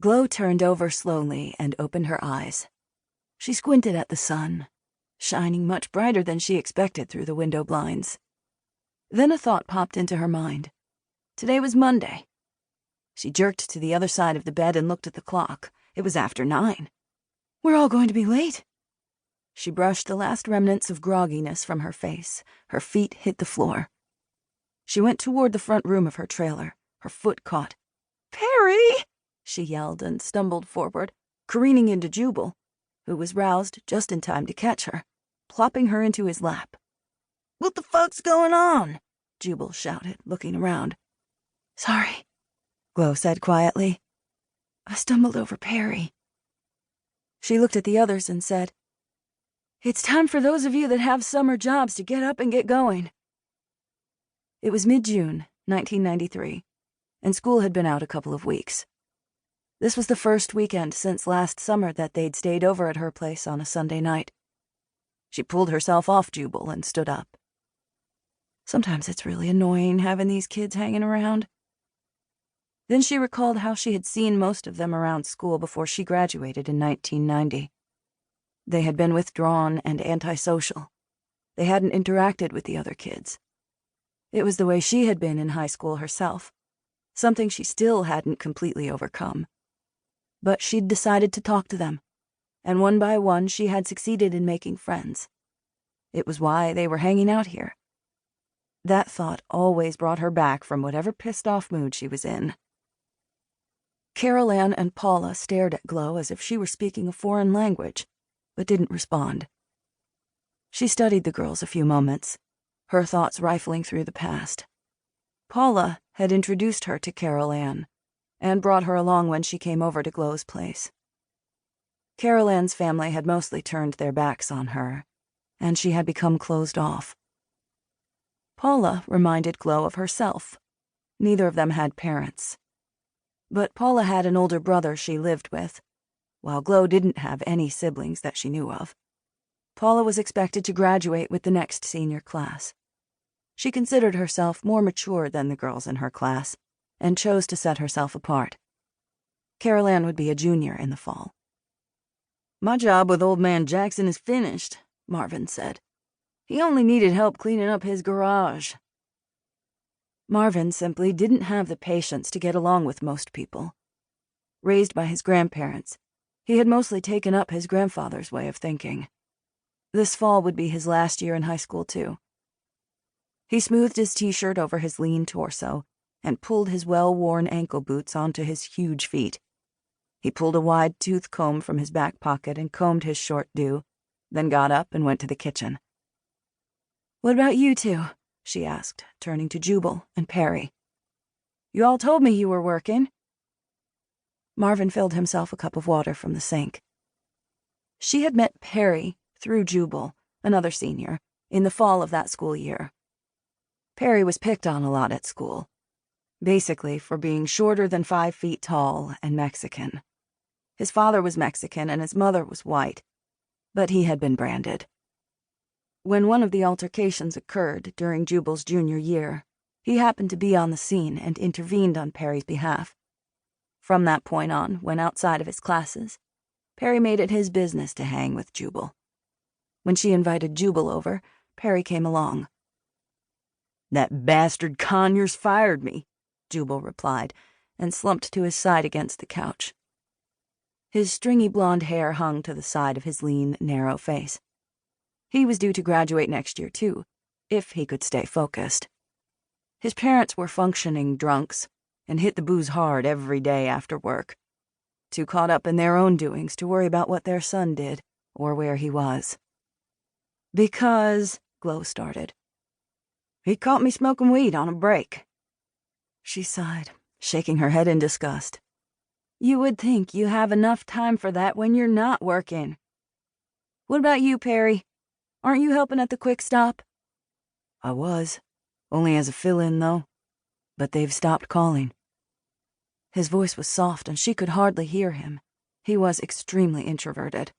Glow turned over slowly and opened her eyes. She squinted at the sun, shining much brighter than she expected through the window blinds. Then a thought popped into her mind. Today was Monday. She jerked to the other side of the bed and looked at the clock. It was after 9. We're all going to be late. She brushed the last remnants of grogginess from her face. Her feet hit the floor. She went toward the front room of her trailer. Her foot caught. "Perry!" she yelled and stumbled forward, careening into Jubal, who was roused just in time to catch her, plopping her into his lap. "What the fuck's going on?" Jubal shouted, looking around. "Sorry," Glow said quietly. "I stumbled over Perry." She looked at the others and said, "It's time for those of you that have summer jobs to get up and get going." It was mid-June, 1993, and school had been out a couple of weeks. This was the first weekend since last summer that they'd stayed over at her place on a Sunday night. She pulled herself off Jubal and stood up. Sometimes it's really annoying having these kids hanging around. Then she recalled how she had seen most of them around school before she graduated in 1990. They had been withdrawn and antisocial. They hadn't interacted with the other kids. It was the way she had been in high school herself, something she still hadn't completely overcome. But she'd decided to talk to them, and one by one she had succeeded in making friends. It was why they were hanging out here. That thought always brought her back from whatever pissed-off mood she was in. Carol Ann and Paula stared at Glow as if she were speaking a foreign language, but didn't respond. She studied the girls a few moments, her thoughts rifling through the past. Paula had introduced her to Carol Ann and brought her along when she came over to Glow's place. Carol Ann's family had mostly turned their backs on her, and she had become closed off. Paula reminded Glow of herself. Neither of them had parents. But Paula had an older brother she lived with, while Glow didn't have any siblings that she knew of. Paula was expected to graduate with the next senior class. She considered herself more mature than the girls in her class, and chose to set herself apart. Carol Ann would be a junior in the fall. "My job with old man Jackson is finished," Marvin said. "He only needed help cleaning up his garage." Marvin simply didn't have the patience to get along with most people. Raised by his grandparents, he had mostly taken up his grandfather's way of thinking. This fall would be his last year in high school, too. He smoothed his t-shirt over his lean torso and pulled his well-worn ankle boots onto his huge feet. He pulled a wide tooth comb from his back pocket and combed his short do, then got up and went to the kitchen. "What about you two?" she asked, turning to Jubal and Perry. "You all told me you were working." Marvin filled himself a cup of water from the sink. She had met Perry through Jubal, another senior, in the fall of that school year. Perry was picked on a lot at school, basically for being shorter than 5 feet tall and Mexican. His father was Mexican and his mother was white, but he had been branded. When one of the altercations occurred during Jubal's junior year, he happened to be on the scene and intervened on Perry's behalf. From that point on, when outside of his classes, Perry made it his business to hang with Jubal. When she invited Jubal over, Perry came along. "That bastard Conyers fired me," Jubal replied, and slumped to his side against the couch. His stringy blonde hair hung to the side of his lean, narrow face. He was due to graduate next year, too, if he could stay focused. His parents were functioning drunks and hit the booze hard every day after work, too caught up in their own doings to worry about what their son did or where he was. "Because," Glow started, "he caught me smoking weed on a break." She sighed, shaking her head in disgust. "You would think you have enough time for that when you're not working. What about you, Perry? Aren't you helping at the Quick Stop?" "I was. Only as a fill-in, though. But they've stopped calling." His voice was soft and she could hardly hear him. He was extremely introverted.